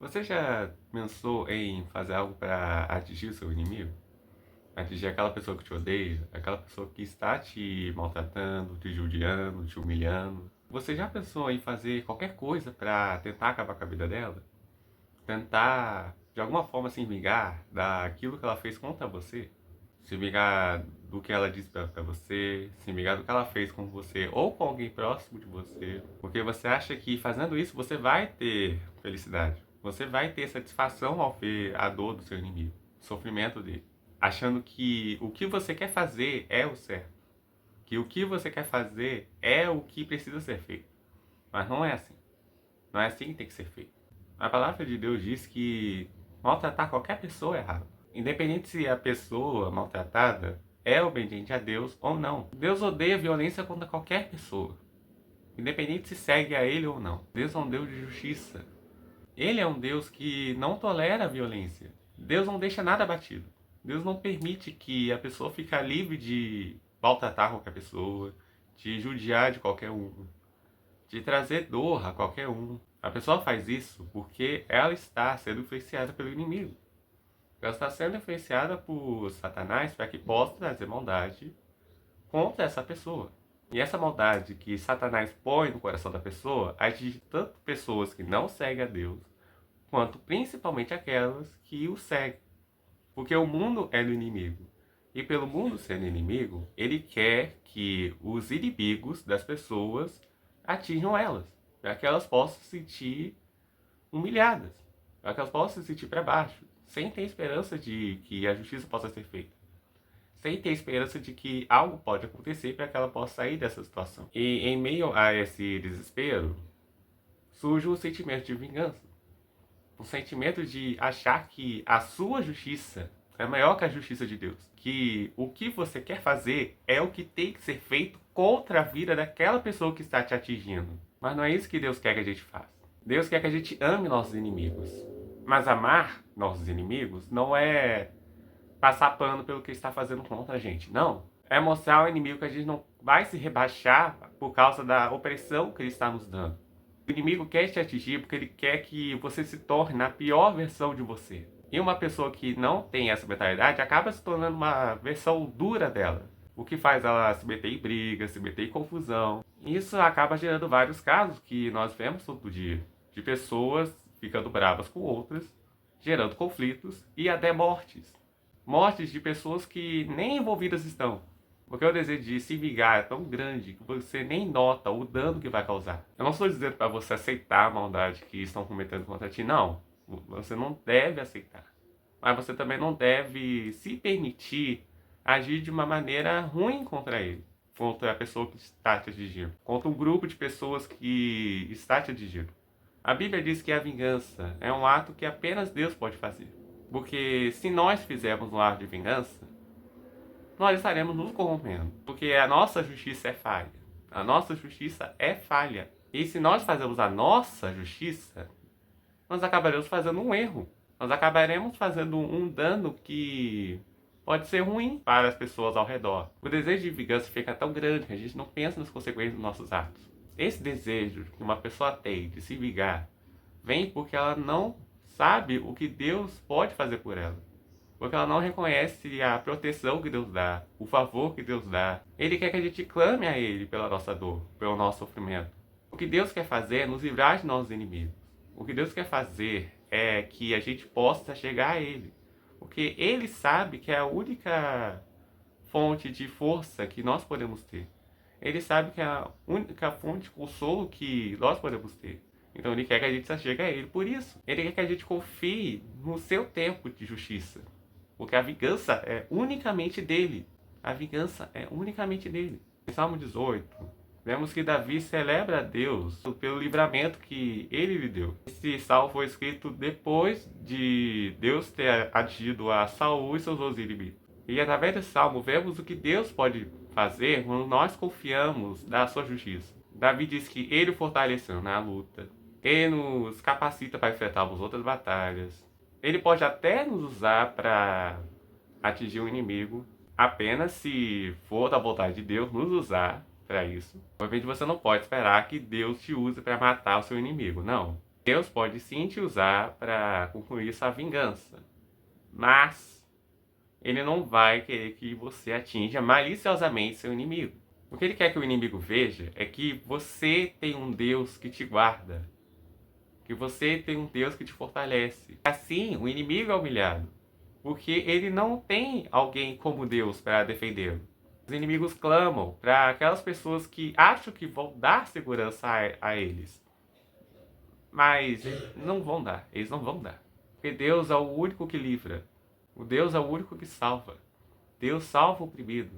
Você já pensou em fazer algo para atingir o seu inimigo? Atingir aquela pessoa que te odeia, aquela pessoa que está te maltratando, te judiando, te humilhando? Você já pensou em fazer qualquer coisa para tentar acabar com a vida dela? Tentar, de alguma forma, se vingar daquilo que ela fez contra você? Se vingar do que ela disse pra você, se vingar do que ela fez com você ou com alguém próximo de você, porque você acha que fazendo isso você vai ter felicidade, você vai ter satisfação ao ver a dor do seu inimigo, o sofrimento dele, achando que o que você quer fazer é o certo, que o que você quer fazer é o que precisa ser feito, mas não é assim, não é assim que tem que ser feito. A palavra de Deus diz que maltratar qualquer pessoa é errado. Independente se a pessoa maltratada é obediente a Deus ou não. Deus odeia violência contra qualquer pessoa. Independente se segue a Ele ou não. Deus é um Deus de justiça. Ele é um Deus que não tolera a violência. Deus não deixa nada batido. Deus não permite que a pessoa fique livre de maltratar qualquer pessoa, de judiar de qualquer um, de trazer dor a qualquer um. A pessoa faz isso porque ela está sendo influenciada pelo inimigo. Ela está sendo influenciada por Satanás para que possa trazer maldade contra essa pessoa. E essa maldade que Satanás põe no coração da pessoa atinge tanto pessoas que não seguem a Deus, quanto principalmente aquelas que o seguem. Porque o mundo é do inimigo. E pelo mundo sendo inimigo, ele quer que os inimigos das pessoas atinjam elas, para que elas possam se sentir humilhadas, para que elas possam se sentir para baixo, sem ter esperança de que a justiça possa ser feita, sem ter esperança de que algo pode acontecer para que ela possa sair dessa situação. E em meio a esse desespero, surge o sentimento de vingança, o sentimento de achar que a sua justiça é maior que a justiça de Deus, que o que você quer fazer é o que tem que ser feito contra a vida daquela pessoa que está te atingindo. Mas não é isso que Deus quer que a gente faça. Deus quer que a gente ame nossos inimigos. Mas amar nossos inimigos não é passar pano pelo que está fazendo contra a gente. Não. É mostrar ao inimigo que a gente não vai se rebaixar por causa da opressão que ele está nos dando. O inimigo quer te atingir porque ele quer que você se torne a pior versão de você. E uma pessoa que não tem essa mentalidade acaba se tornando uma versão dura dela. O que faz ela se meter em briga, se meter em confusão. E isso acaba gerando vários casos que nós vemos todo dia. De pessoas ficando bravas com outras, gerando conflitos e até mortes. Mortes de pessoas que nem envolvidas estão. Porque o desejo de se vingar é tão grande que você nem nota o dano que vai causar. Eu não estou dizendo para você aceitar a maldade que estão cometendo contra ti, não. Você não deve aceitar. Mas você também não deve se permitir agir de uma maneira ruim contra ele, contra a pessoa que está te atingindo, contra um grupo de pessoas que está te atingindo. A Bíblia diz que a vingança é um ato que apenas Deus pode fazer. Porque se nós fizermos um ato de vingança, nós estaremos nos corrompendo. Porque a nossa justiça é falha. A nossa justiça é falha. E se nós fazemos a nossa justiça, nós acabaremos fazendo um erro. Nós acabaremos fazendo um dano que pode ser ruim para as pessoas ao redor. O desejo de vingança fica tão grande que a gente não pensa nas consequências dos nossos atos. Esse desejo que uma pessoa tem de se vingar vem porque ela não sabe o que Deus pode fazer por ela. Porque ela não reconhece a proteção que Deus dá, o favor que Deus dá. Ele quer que a gente clame a Ele pela nossa dor, pelo nosso sofrimento. O que Deus quer fazer é nos livrar de nossos inimigos. O que Deus quer fazer é que a gente possa chegar a Ele. Porque Ele sabe que é a única fonte de força que nós podemos ter. Ele sabe que é a única fonte de consolo que nós podemos ter. Então Ele quer que a gente se chegue a Ele por isso. Ele quer que a gente confie no seu tempo de justiça. Porque a vingança é unicamente dele. A vingança é unicamente dele. Em Salmo 18, vemos que Davi celebra a Deus pelo livramento que ele lhe deu. Esse salmo foi escrito depois de Deus ter atingido a Saul e seus 12 inimigos. E através desse salmo vemos o que Deus pode fazer quando nós confiamos na sua justiça. Davi diz que ele o fortaleceu na luta. Ele nos capacita para enfrentarmos outras batalhas. Ele pode até nos usar para atingir o inimigo, apenas se for da vontade de Deus nos usar para isso. Obviamente você não pode esperar que Deus te use para matar o seu inimigo, não. Deus pode sim te usar para concluir sua vingança, mas ele não vai querer que você atinja maliciosamente seu inimigo. O que ele quer que o inimigo veja é que você tem um Deus que te guarda, que você tem um Deus que te fortalece. Assim, o inimigo é humilhado, porque ele não tem alguém como Deus para defendê-lo. Os inimigos clamam para aquelas pessoas que acham que vão dar segurança a eles, mas não vão dar, eles não vão dar. Porque Deus é o único que livra, o Deus é o único que salva. Deus salva o oprimido.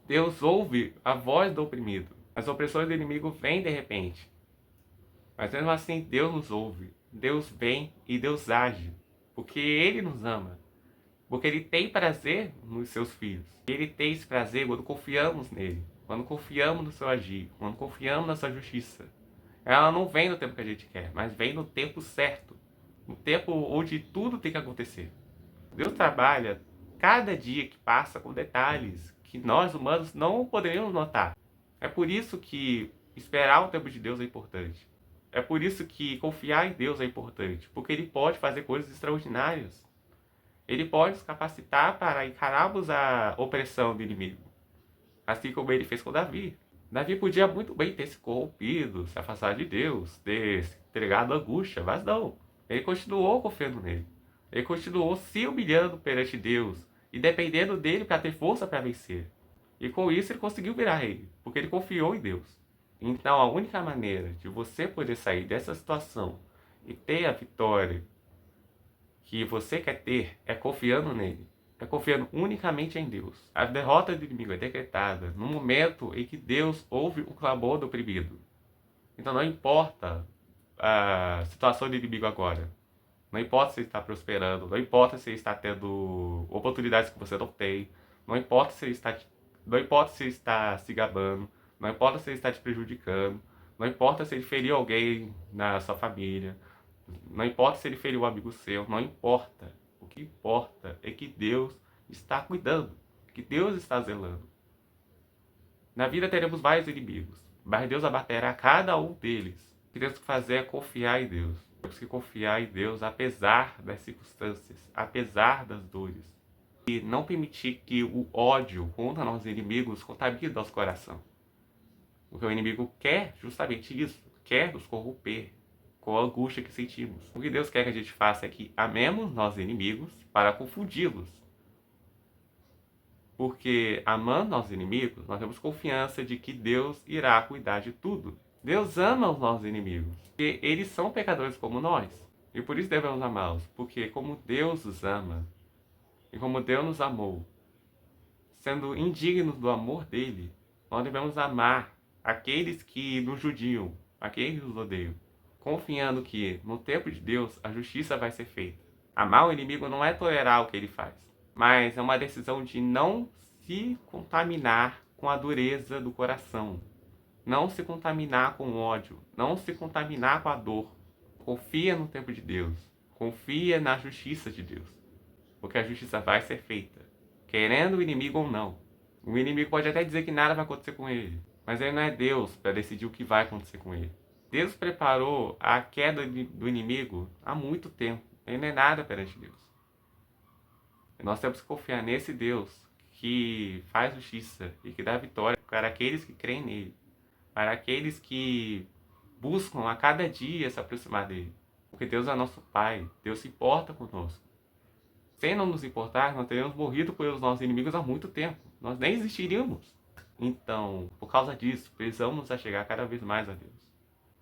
Deus ouve a voz do oprimido. As opressões do inimigo vêm de repente. Mas mesmo assim, Deus nos ouve. Deus vem e Deus age. Porque Ele nos ama. Porque Ele tem prazer nos seus filhos. Ele tem esse prazer quando confiamos nele. Quando confiamos no seu agir. Quando confiamos na sua justiça. Ela não vem no tempo que a gente quer, mas vem no tempo certo. No tempo onde tudo tem que acontecer. Deus trabalha cada dia que passa com detalhes que nós humanos não poderíamos notar. É por isso que esperar o tempo de Deus é importante. É por isso que confiar em Deus é importante, porque Ele pode fazer coisas extraordinárias. Ele pode nos capacitar para encararmos a opressão do inimigo, assim como Ele fez com Davi. Davi podia muito bem ter se corrompido, se afastado de Deus, ter se entregado à angústia, mas não. Ele continuou confiando nele. Ele continuou se humilhando perante Deus e dependendo dele para ter força para vencer. E com isso ele conseguiu virar rei, porque ele confiou em Deus. Então a única maneira de você poder sair dessa situação e ter a vitória que você quer ter é confiando nele. É confiando unicamente em Deus. A derrota do inimigo é decretada no momento em que Deus ouve o clamor do oprimido. Então não importa a situação do inimigo agora. Não importa se ele está prosperando, não importa se ele está tendo oportunidades que você não tem, não importa se ele está se gabando, não importa se ele está te prejudicando, não importa se ele feriu alguém na sua família, não importa se ele feriu um amigo seu, não importa. O que importa é que Deus está cuidando, que Deus está zelando. Na vida teremos vários inimigos, mas Deus abaterá cada um deles. O que temos que fazer é confiar em Deus. Temos que confiar em Deus apesar das circunstâncias, apesar das dores. E não permitir que o ódio contra nossos inimigos contamine nosso coração. Porque o inimigo quer justamente isso, quer nos corromper com a angústia que sentimos. O que Deus quer que a gente faça é que amemos nossos inimigos para confundi-los. Porque amando nossos inimigos, nós temos confiança de que Deus irá cuidar de tudo. Deus ama os nossos inimigos, porque eles são pecadores como nós. E por isso devemos amá-los, porque como Deus os ama, e como Deus nos amou, sendo indignos do amor dele, nós devemos amar aqueles que nos judiam, aqueles que nos odeiam, confiando que no tempo de Deus a justiça vai ser feita. Amar o inimigo não é tolerar o que ele faz, mas é uma decisão de não se contaminar com a dureza do coração, não se contaminar com o ódio, não se contaminar com a dor. Confia no tempo de Deus, confia na justiça de Deus, porque a justiça vai ser feita, querendo o inimigo ou não. O inimigo pode até dizer que nada vai acontecer com ele, mas ele não é Deus para decidir o que vai acontecer com ele. Deus preparou a queda do inimigo há muito tempo. Ele não é nada perante Deus. E nós temos que confiar nesse Deus que faz justiça e que dá vitória para aqueles que creem nele, para aqueles que buscam a cada dia se aproximar dele. Porque Deus é nosso Pai, Deus se importa conosco. Sem não nos importar, nós teríamos morrido pelos nossos inimigos há muito tempo. Nós nem existiríamos. Então, por causa disso, precisamos nos achegar cada vez mais a Deus.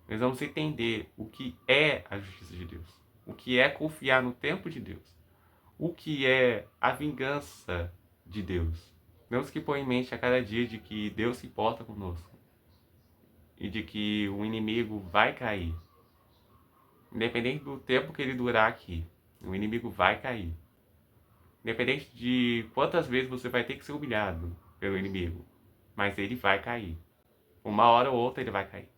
Precisamos entender o que é a justiça de Deus. O que é confiar no tempo de Deus. O que é a vingança de Deus. Temos que pôr em mente a cada dia de que Deus se importa conosco. E de que o inimigo vai cair. Independente do tempo que ele durar aqui, o inimigo vai cair. Independente de quantas vezes você vai ter que ser humilhado pelo inimigo, mas ele vai cair. Uma hora ou outra ele vai cair.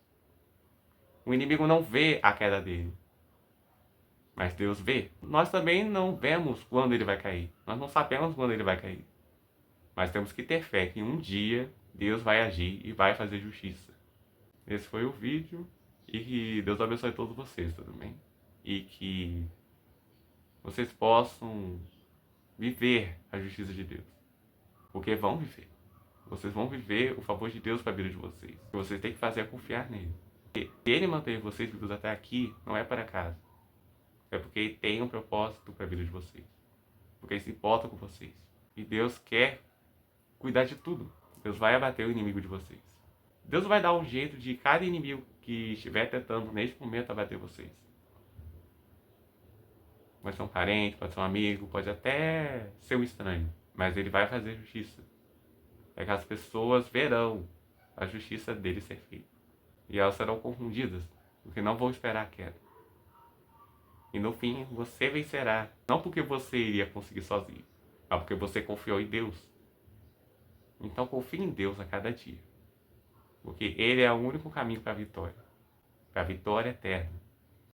O inimigo não vê a queda dele, mas Deus vê. Nós também não vemos quando ele vai cair. Nós não sabemos quando ele vai cair. Mas temos que ter fé que um dia Deus vai agir e vai fazer justiça. Esse foi o vídeo E que Deus abençoe todos vocês, tudo bem? E que vocês possam viver a justiça de Deus. Porque vão viver. Vocês vão viver o favor de Deus para a vida de vocês. O que vocês têm que fazer é confiar nele. Porque se ele mantém vocês vivos até aqui, não é por acaso. É porque ele tem um propósito para a vida de vocês. Porque ele se importa com vocês. E Deus quer cuidar de tudo. Deus vai abater o inimigo de vocês. Deus vai dar um jeito de cada inimigo que estiver tentando neste momento abater vocês. Pode ser um parente, pode ser um amigo, pode até ser um estranho. Mas ele vai fazer justiça. É que as pessoas verão a justiça dele ser feita. E elas serão confundidas, porque não vão esperar a queda. E no fim, você vencerá. Não porque você iria conseguir sozinho, mas porque você confiou em Deus. Então confie em Deus a cada dia. Porque Ele é o único caminho para a vitória eterna.